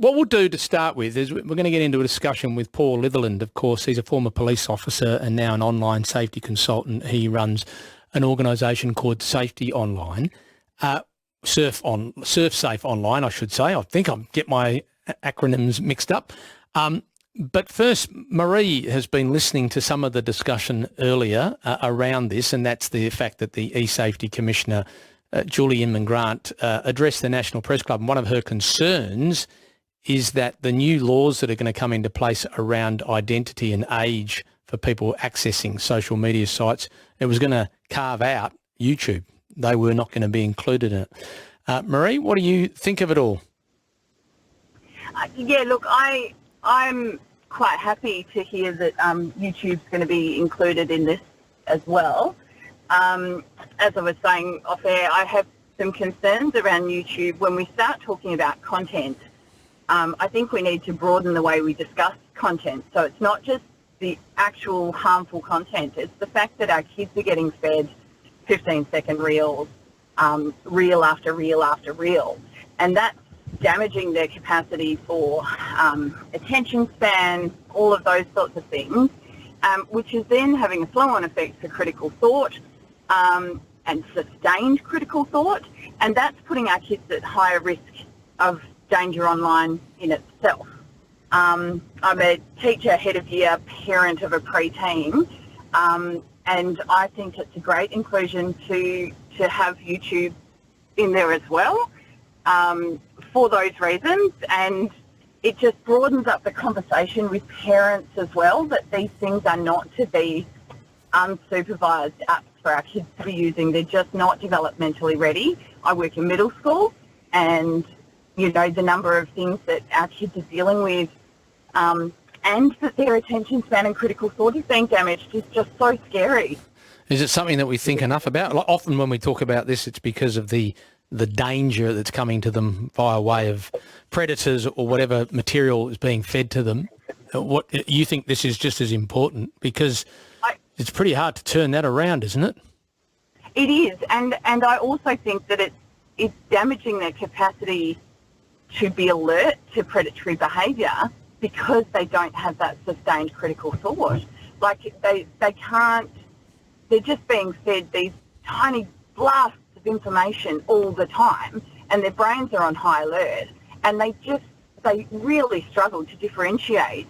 what we'll do to start with is we're going to get into a discussion with Paul Litherland. Of course, he's a former police officer and now an online safety consultant. He runs an organisation called Safety Online, Surf Safe Online, I should say. I think I get my acronyms mixed up. But first, Marie has been listening to some of the discussion earlier around this, and that's the fact that the eSafety Commissioner, Julie Inman-Grant, addressed the National Press Club. And one of her concerns is that the new laws that are going to come into place around identity and age for people accessing social media sites, it was going to carve out YouTube. They were not going to be included in it. Marie, what do you think of it all? Yeah, look, I'm quite happy to hear that YouTube's going to be included in this as well. As I was saying off air, I have some concerns around YouTube. When we start talking about content, I think we need to broaden the way we discuss content. So it's not just the actual harmful content, it's the fact that our kids are getting fed 15-second reels, reel after reel after reel, and that's damaging their capacity for attention span, all of those sorts of things, which is then having a flow-on effect for critical thought and sustained critical thought, and that's putting our kids at higher risk of danger online in itself. I'm a teacher, head of year, parent of a preteen, and I think it's a great inclusion to have YouTube in there as well. For those reasons, and it just broadens up the conversation with parents as well, that these things are not to be unsupervised apps for our kids to be using. They're just not developmentally ready. I work in middle school, and you know, the number of things that our kids are dealing with and that their attention span and critical thought is being damaged is just so scary. Is it something that we think enough about? Like, often when we talk about this, it's because of the danger that's coming to them via way of predators or whatever material is being fed to them. What you think this is just as important, because it's pretty hard to turn that around, isn't it? It is, and I also think that it's damaging their capacity to be alert to predatory behaviour because they don't have that sustained critical thought. Like they can't, they're just being fed these tiny blasts of information all the time, and their brains are on high alert, and they really struggle to differentiate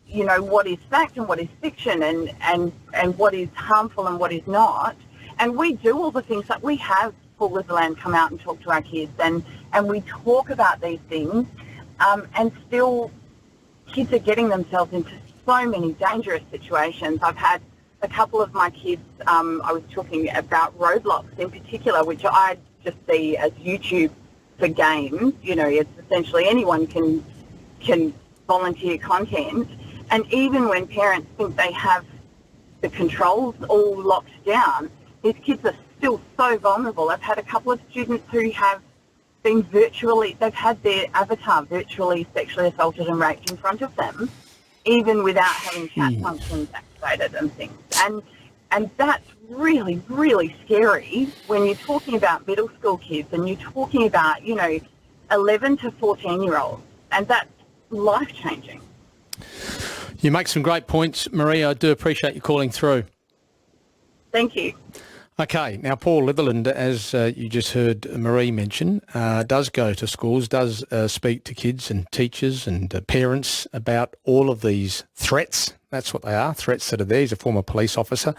you know, what is fact and what is fiction, and what is harmful and what is not. And we do all the things that we have Paul Litherland come out and talk to our kids, and we talk about these things, and still kids are getting themselves into so many dangerous situations. I've had a couple of my kids, I was talking about Roblox in particular, which I just see as YouTube for games. You know, it's essentially anyone can volunteer content, and even when parents think they have the controls all locked down, these kids are still so vulnerable. I've had a couple of students who have been they've had their avatar virtually sexually assaulted and raped in front of them, even without having chat functions activated and things. And that's really, really scary when you're talking about middle school kids and you're talking about, you know, 11 to 14-year-olds, and that's life-changing. You make some great points, Marie. I do appreciate you calling through. Thank you. Okay, now Paul Litherland, as you just heard Marie mention, does go to schools, does speak to kids and teachers and parents about all of these threats. That's what they are, threats that are there. He's a former police officer.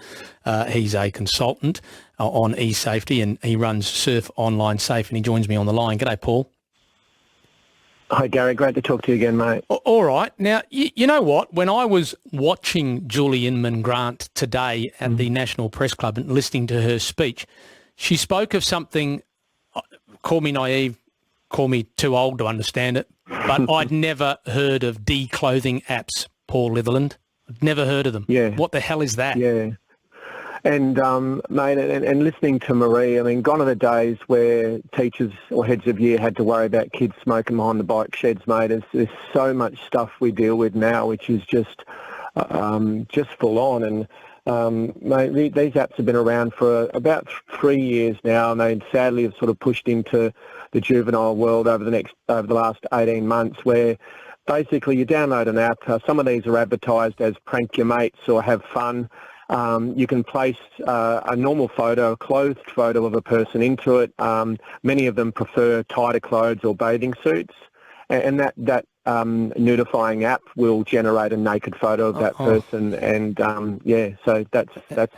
He's a consultant on eSafety, and he runs Surf Online Safe, and he joins me on the line. G'day, Paul. Hi, Gary. Great to talk to you again, mate. All right. Now, you know what? When I was watching Julie Inman-Grant today at the National Press Club and listening to her speech, she spoke of something, call me naive, call me too old to understand it, but I'd never heard of declothing apps, Paul Litherland. I'd never heard of them. Yeah. What the hell is that? Yeah. And, mate, and listening to Marie, I mean, gone are the days where teachers or heads of year had to worry about kids smoking behind the bike sheds, mate. There's so much stuff we deal with now, which is just full on. And Mate, these apps have been around for about 3 years now, and they sadly have sort of pushed into the juvenile world over the last 18 months, where basically you download an app. Some of these are advertised as prank your mates or have fun. You can place a normal photo, a clothed photo of a person into it. Many of them prefer tighter clothes or bathing suits, and that Nudifying app will generate a naked photo of that person, and so that's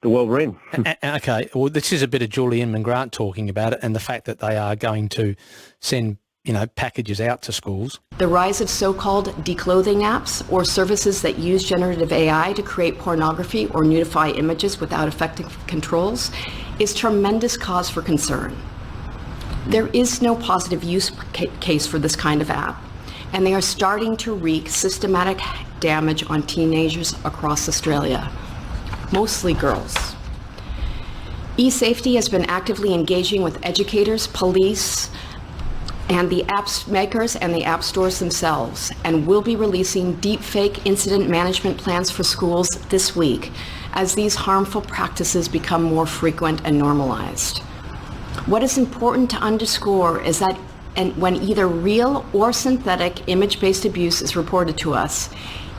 the world we're in. Okay, well, this is a bit of Julie Inman-Grant talking about it, and the fact that they are going to send packages out to schools. The rise of so-called declothing apps or services that use generative AI to create pornography or nudify images without effective controls is tremendous cause for concern. There is no positive use case for this kind of app, and they are starting to wreak systematic damage on teenagers across Australia, mostly girls. eSafety has been actively engaging with educators, police, and the apps makers and the app stores themselves, and will be releasing deepfake incident management plans for schools this week as these harmful practices become more frequent and normalized. What is important to underscore is that when either real or synthetic image-based abuse is reported to us,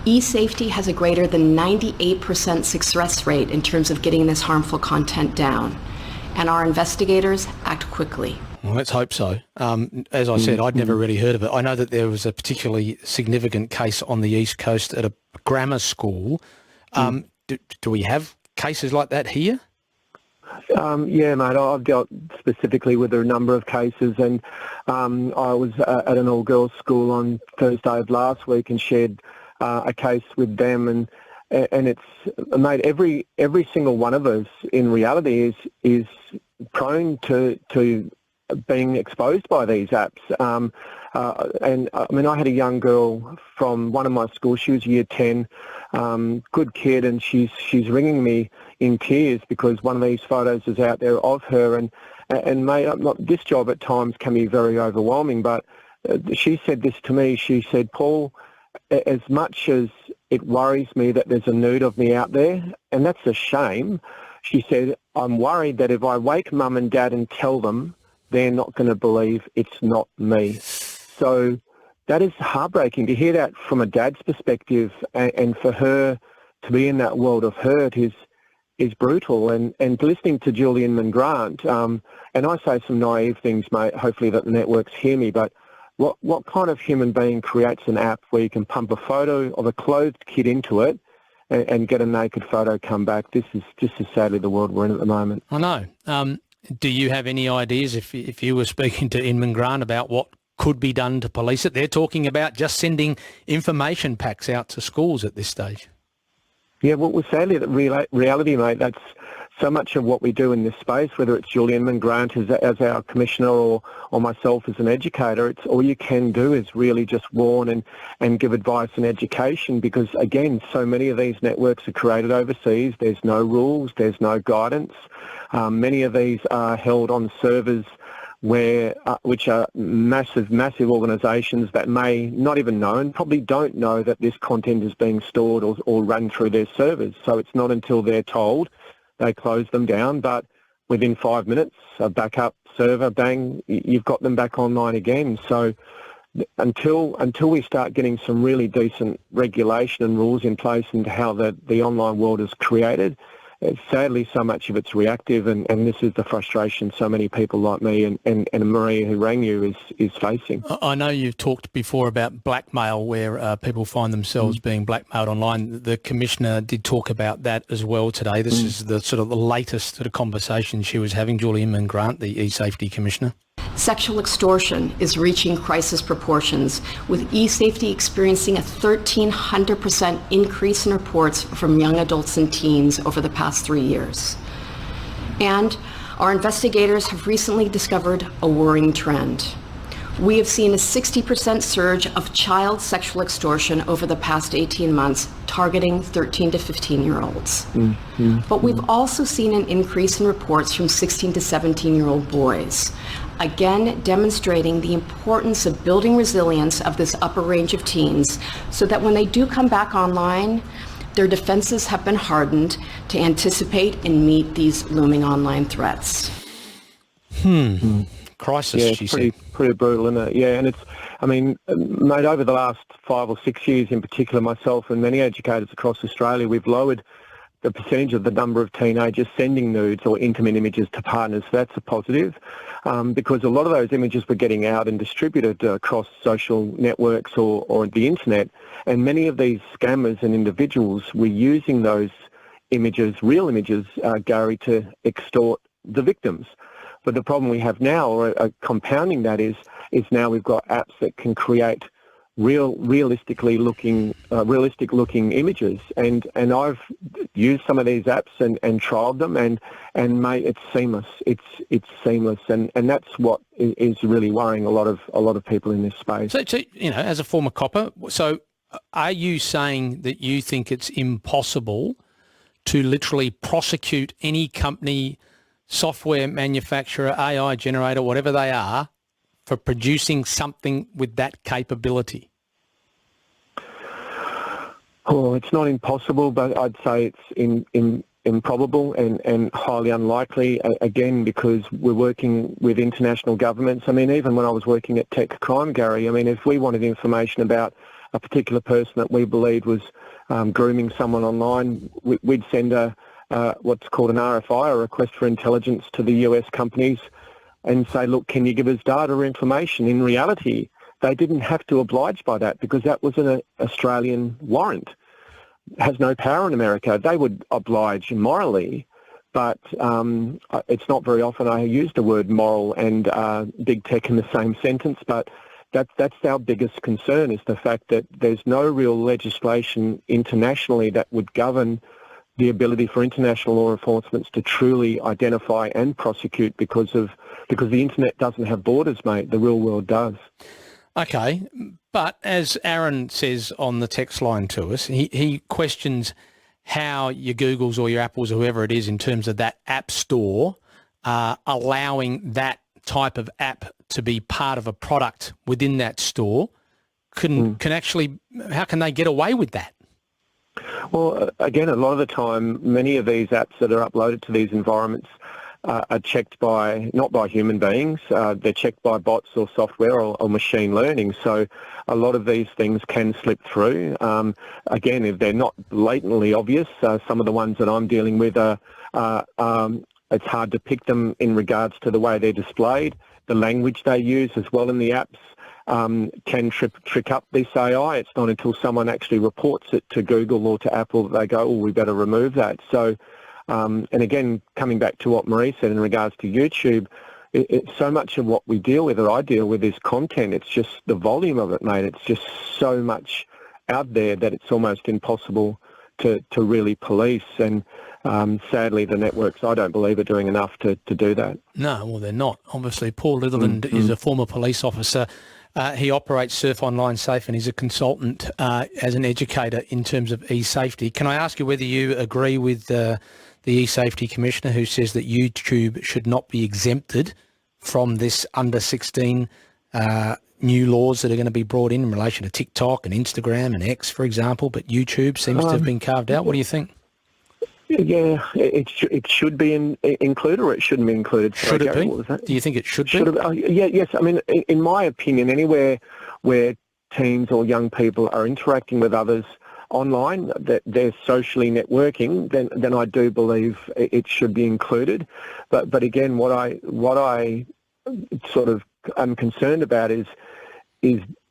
eSafety has a greater than 98% success rate in terms of getting this harmful content down, and our investigators act quickly. Well, let's hope so. As I said, I'd never really heard of it. I know that there was a particularly significant case on the East Coast at a grammar school. Do we have cases like that here? Yeah, mate, I've dealt specifically with a number of cases, and I was at an all-girls school on Thursday of last week and shared a case with them, and it's, mate, every single one of us in reality is prone to being exposed by these apps. And I mean, I had a young girl from one of my schools. She was year 10, good kid, and she's ringing me in tears because one of these photos is out there of her. And mate, this job at times can be very overwhelming, but she said this to me. She said, Paul, as much as it worries me that there's a nude of me out there, and that's a shame, she said, I'm worried that if I wake mum and dad and tell them, they're not going to believe it's not me. So that is heartbreaking to hear that from a dad's perspective, and for her to be in that world of hurt is brutal. And listening to Julie Inman-Grant, and I say some naive things, mate, hopefully that the networks hear me, but what kind of human being creates an app where you can pump a photo of a clothed kid into it and get a naked photo come back? This is sadly the world we're in at the moment. I know. Do you have any ideas, if you were speaking to Inman-Grant, about what could be done to police it? They're talking about just sending information packs out to schools at this stage. Yeah, well, sadly, the reality, mate, that's so much of what we do in this space, whether it's Julie Inman-Grant as our commissioner or myself as an educator. It's all you can do is really just warn and give advice and education, because, again, so many of these networks are created overseas. There's no rules. There's no guidance. Many of these are held on servers which are massive organisations that may not even know and probably don't know that this content is being stored or run through their servers. So it's not until they're told they close them down, but within 5 minutes, a backup server, bang, you've got them back online again. So until we start getting some really decent regulation and rules in place into how the online world is created, sadly, so much of it's reactive, and this is the frustration so many people like me and Maria, who rang you, is facing. I know you've talked before about blackmail, where people find themselves being blackmailed online. The Commissioner did talk about that as well today. This is the sort of the latest sort of conversation she was having, Julie Inman-Grant, the eSafety Commissioner. Sexual extortion is reaching crisis proportions, with eSafety experiencing a 1,300% increase in reports from young adults and teens over the past 3 years. And our investigators have recently discovered a worrying trend. We have seen a 60% surge of child sexual extortion over the past 18 months, targeting 13 to 15-year-olds. But we've also seen an increase in reports from 16 to 17-year-old boys, again demonstrating the importance of building resilience of this upper range of teens so that when they do come back online, Their defenses have been hardened to anticipate and meet these looming online threats. Crisis, Yeah, she it's said. pretty brutal, isn't it? Yeah, and it's, I mean, mate, over the last 5 or 6 years in particular, myself and many educators across Australia, we've lowered the percentage of the number of teenagers sending nudes or intimate images to partners. That's a positive, because a lot of those images were getting out and distributed across social networks or the internet, and many of these scammers and individuals were using those images, real images, Gary, to extort the victims. But the problem we have now, or compounding that, is now we've got apps that can create realistic looking images, and I've used some of these apps and trialed them, and mate, it's seamless. It's seamless, and that's what is really worrying a lot of people in this space. So, you know, as a former copper, so are you saying that you think it's impossible to literally prosecute any company, software manufacturer, AI generator, whatever they are, for producing something with that capability? Well, it's not impossible, but I'd say it's improbable and highly unlikely, again, because we're working with international governments. I mean, even when I was working at Tech Crime, Gary, I mean, if we wanted information about a particular person that we believed was grooming someone online, we'd send what's called an RFI, a request for intelligence, to the US companies and say, look, can you give us data or information? In reality, they didn't have to oblige by that because that was an Australian warrant. It has no power in America. They would oblige morally, but it's not very often I use the word moral and big tech in the same sentence, but that's our biggest concern, is the fact that there's no real legislation internationally that would govern the ability for international law enforcement to truly identify and prosecute because the internet doesn't have borders, mate. The real world does. Okay, but as Aaron says on the text line to us, he questions how your Googles or your Apples or whoever it is, in terms of that app store, allowing that type of app to be part of a product within that store, can actually, how can they get away with that? Well, again, a lot of the time, many of these apps that are uploaded to these environments are checked not by human beings. They're checked by bots or software or machine learning. So a lot of these things can slip through. Again, if they're not blatantly obvious, some of the ones that I'm dealing with it's hard to pick them in regards to the way they're displayed. The language they use as well in the apps can trick up this AI. It's not until someone actually reports it to Google or to Apple that they go, oh, we better remove that. So, and again, coming back to what Marie said in regards to YouTube, it's so much of what we deal with, or I deal with, is content. It's just the volume of it, mate. It's just so much out there that it's almost impossible to really police. And sadly, the networks, I don't believe, are doing enough to do that. No, well, they're not. Obviously, Paul Litherland is a former police officer. He operates Surf Online Safe, and he's a consultant as an educator in terms of e-safety. Can I ask you whether you agree with the e-safety commissioner, who says that YouTube should not be exempted from this under 16 new laws that are going to be brought in relation to TikTok and Instagram and X, for example, but YouTube seems to have been carved out? What do you think? Yeah, it should be included, or it shouldn't be included. Should it be? Do you think it should be? Yes. I mean, in my opinion, anywhere where teens or young people are interacting with others online, that they're socially networking, then I do believe it should be included. But again, what I sort of am concerned about is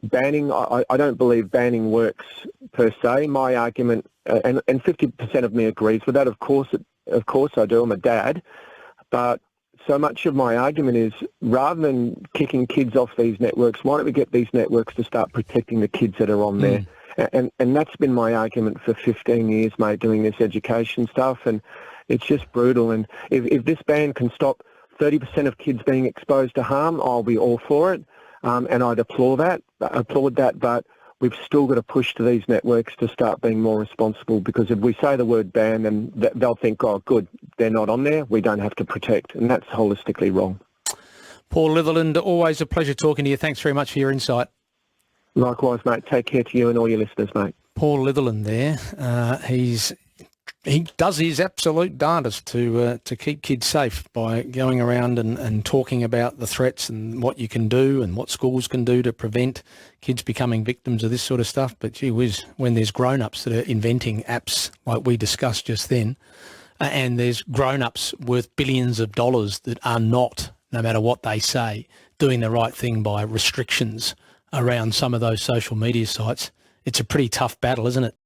banning. I don't believe banning works per se. My argument, and 50% of me agrees with that. Of course I do. I'm a dad, but so much of my argument is, rather than kicking kids off these networks, why don't we get these networks to start protecting the kids that are on there? And that's been my argument for 15 years, mate, doing this education stuff, and it's just brutal. And if this ban can stop 30% of kids being exposed to harm, I'll be all for it. And I'd applaud that, but we've still got to push to these networks to start being more responsible, because if we say the word ban, then they'll think, oh, good, they're not on there, we don't have to protect, and that's holistically wrong. Paul Litherland, always a pleasure talking to you. Thanks very much for your insight. Likewise, mate. Take care to you and all your listeners, mate. Paul Litherland there. He does his absolute darndest to keep kids safe by going around and talking about the threats and what you can do and what schools can do to prevent kids becoming victims of this sort of stuff. But gee whiz, when there's grown-ups that are inventing apps like we discussed just then, and there's grown-ups worth billions of dollars that are not, no matter what they say, doing the right thing by restrictions around some of those social media sites, it's a pretty tough battle, isn't it?